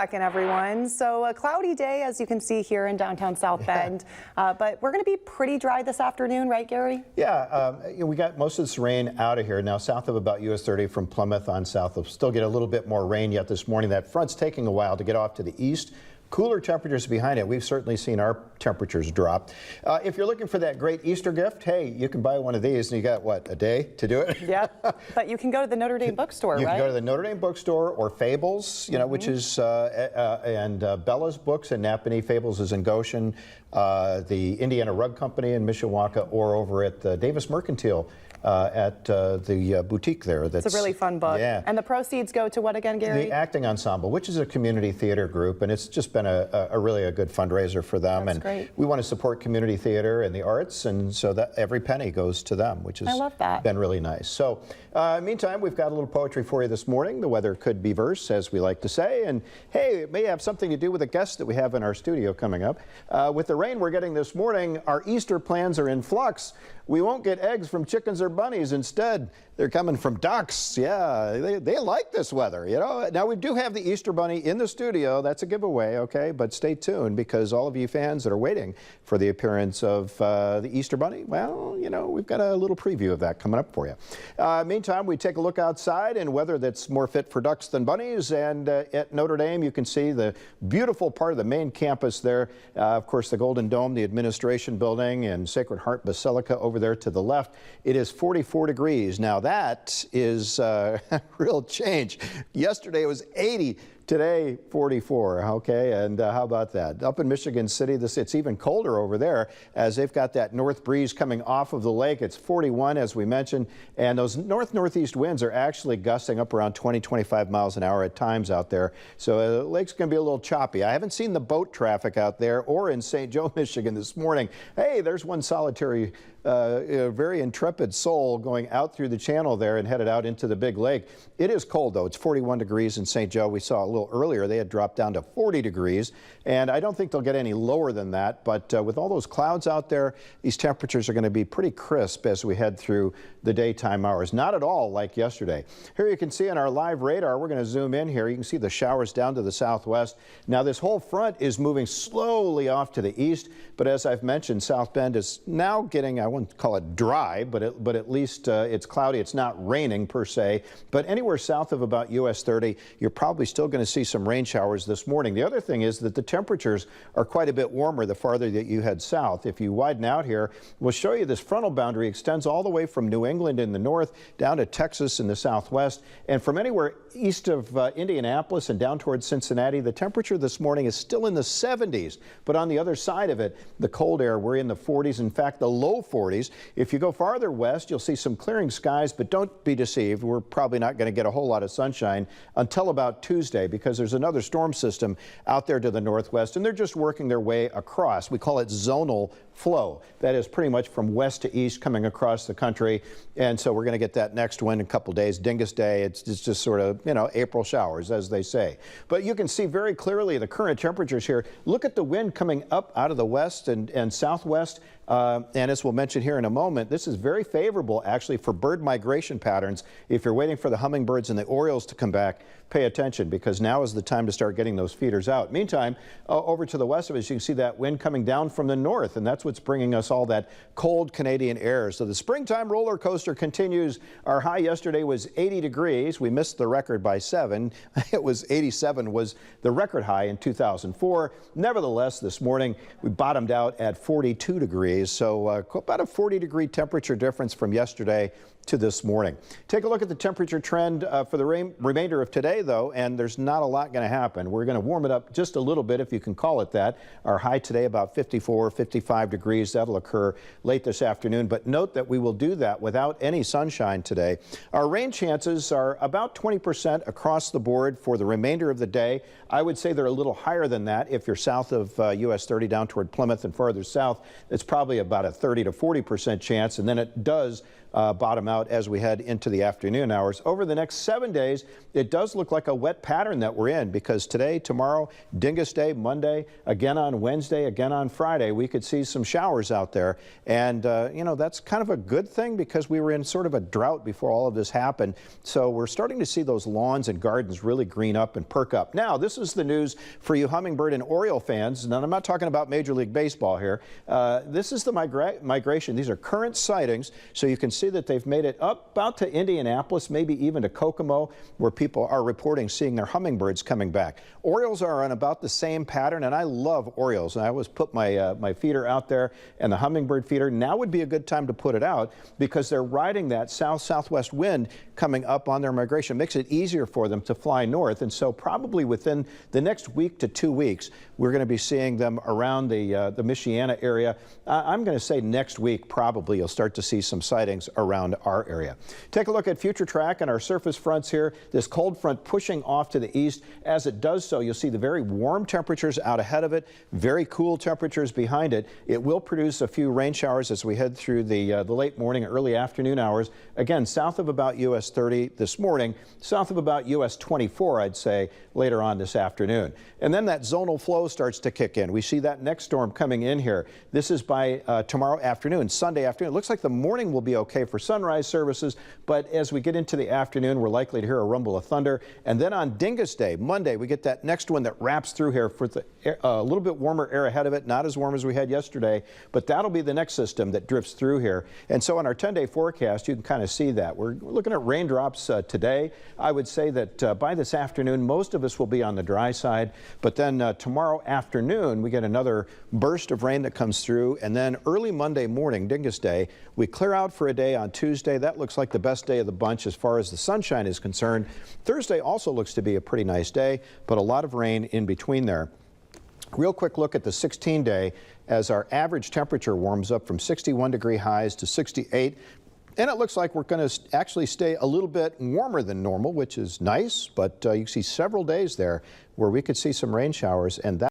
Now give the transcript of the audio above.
Second, everyone. So a cloudy day, as you can see here in downtown South Bend, but we're going to be pretty dry this afternoon, right, Gary? Yeah, we got most of this rain out of here now, south of about US 30 from Plymouth on south. We'll still get a little bit more rain yet this morning. That front's taking a while to get off to the east. Cooler temperatures behind it. We've certainly seen our temperatures drop. If you're looking for that great Easter gift, hey, you can buy one of these and you got, what, a day to do it? Yeah, but you can go to the Notre Dame bookstore, right? You can go to the Notre Dame bookstore or Fables, you know, which is, and Bella's Books in Napanee. Fables is in Goshen, the Indiana Rug Company in Mishawaka, or over at the Davis Mercantile at the boutique there. It's a really fun book. Yeah. And the proceeds go to what again, Gary? The Acting Ensemble, which is a community theater group, and it's just been a really good fundraiser for them. That's great. We want to support community theater and the arts, and so that every penny goes to them, which has been really nice. So, meantime, we've got a little poetry for you this morning. The weather could be verse, as we like to say, and hey, it may have something to do with a guest that we have in our studio coming up. With the rain we're getting this morning, our Easter plans are in flux. We won't get eggs from chickens or bunnies. Instead, they're coming from ducks. Yeah, they like this weather, you know. Now, we do have the Easter bunny in the studio. That's a giveaway, okay? But stay tuned, because all of you fans that are waiting for the appearance of the Easter bunny, well, you know, we've got a little preview of that coming up for you. Meantime, we take a look outside and weather that's more fit for ducks than bunnies. And at Notre Dame, you can see the beautiful part of the main campus there. Of course, the Golden Dome, the administration building, and Sacred Heart Basilica over there to the left. It is 44 degrees. Now, that is a real change. Yesterday it was 80. Today, 44, okay, and how about that? Up in Michigan City, it's even colder over there, as they've got that north breeze coming off of the lake. It's 41, as we mentioned, and those north-northeast winds are actually gusting up around 20-25 miles an hour at times out there. So the lake's going to be a little choppy. I haven't seen the boat traffic out there or in St. Joe, Michigan this morning. Hey, there's one solitary very intrepid soul going out through the channel there and headed out into the big lake. It is cold, though. It's 41 degrees in St. Joe. We saw a little earlier they had dropped down to 40 degrees, and I don't think they'll get any lower than that. But with all those clouds out there, these temperatures are going to be pretty crisp as we head through the daytime hours. Not at all like yesterday. Here you can see on our live radar, we're going to zoom in here. You can see the showers down to the southwest. Now, this whole front is moving slowly off to the east, but as I've mentioned, South Bend is now getting, I wouldn't call it dry, but at least it's cloudy. It's not raining per se, but anywhere south of about US 30, you're probably still going to see some rain showers this morning. The other thing is that the temperatures are quite a bit warmer the farther that you head south. If you widen out here, we'll show you this frontal boundary extends all the way from New England in the north down to Texas in the southwest, and from anywhere east of Indianapolis and down towards Cincinnati, the temperature this morning is still in the 70s, but on the other side of it, the cold air, we're in the 40s, in fact, the low 40s. If you go farther west, you'll see some clearing skies, but don't be deceived. We're probably not going to get a whole lot of sunshine until about Tuesday, because there's another storm system out there to the northwest, and they're just working their way across. We call it zonal flow. That is pretty much from west to east coming across the country, and so we're going to get that next wind in a couple days. Dingus Day, it's just sort of, you know, April showers, as they say. But you can see very clearly the current temperatures here. Look at the wind coming up out of the west and southwest. And as we'll mention here in a moment, this is very favorable actually for bird migration patterns. If you're waiting for the hummingbirds and the orioles to come back, pay attention, because now is the time to start getting those feeders out. Meantime, over to the west of us, you can see that wind coming down from the north, and that's what's bringing us all that cold Canadian air. So the springtime roller coaster continues. Our high yesterday was 80 degrees. We missed the record by 7. It was 87 was the record high in 2004. Nevertheless, this morning we bottomed out at 42 degrees. So about a 40-degree temperature difference from yesterday to this morning. Take a look at the temperature trend for the remainder of today, though, and there's not a lot going to happen. We're going to warm it up just a little bit, if you can call it that. Our high today about 54, 55 degrees. That'll occur late this afternoon, but note that we will do that without any sunshine today. Our rain chances are about 20% across the board for the remainder of the day. I would say they're a little higher than that if you're south of US 30 down toward Plymouth and farther south. It's probably about a 30 to 40% chance, and then it does bottom out as we head into the afternoon hours. Over the next 7 days, it does look like a wet pattern that we're in, because today, tomorrow, Dingus Day, Monday, again on Wednesday, again on Friday, we could see some showers out there. And, you know, that's kind of a good thing, because we were in sort of a drought before all of this happened. So we're starting to see those lawns and gardens really green up and perk up. Now, this is the news for you hummingbird and Oriole fans. Now, I'm not talking about Major League Baseball here. This is the migration. These are current sightings, so you can see that they've made it up about to Indianapolis, maybe even to Kokomo, where people are reporting seeing their hummingbirds coming back. Orioles are on about the same pattern, and I love Orioles. And I always put my feeder out there, and the hummingbird feeder. Now would be a good time to put it out, because they're riding that south-southwest wind coming up on their migration. It makes it easier for them to fly north, and so probably within the next week to 2 weeks, we're going to be seeing them around the Michiana area. I'm going to say next week probably you'll start to see some sightings around our area. Take a look at future track and our surface fronts here. This cold front pushing off to the east. As it does so, you'll see the very warm temperatures out ahead of it, very cool temperatures behind it. It will produce a few rain showers as we head through the late morning, early afternoon hours. Again, south of about US 30 this morning, south of about US 24, I'd say, later on this afternoon. And then that zonal flow starts to kick in. We see that next storm coming in here. This is by tomorrow afternoon, Sunday afternoon. It looks like the morning will be okay for sunrise services, but as we get into the afternoon, we're likely to hear a rumble of thunder. And then on Dingus Day, Monday, we get that next one that wraps through here for a little bit warmer air ahead of it, not as warm as we had yesterday, but that'll be the next system that drifts through here. And so on our 10-day forecast, you can kind of see that. We're looking at raindrops today. I would say that by this afternoon, most of us will be on the dry side, but then tomorrow afternoon, we get another burst of rain that comes through, and then early Monday morning, Dingus Day, we clear out for a day on Tuesday. That looks like the best day of the bunch as far as the sunshine is concerned. Thursday also looks to be a pretty nice day, but a lot of rain in between there. Real quick look at the 16-day as our average temperature warms up from 61-degree highs to 68. And it looks like we're going to actually stay a little bit warmer than normal, which is nice, but you see several days there where we could see some rain showers, and that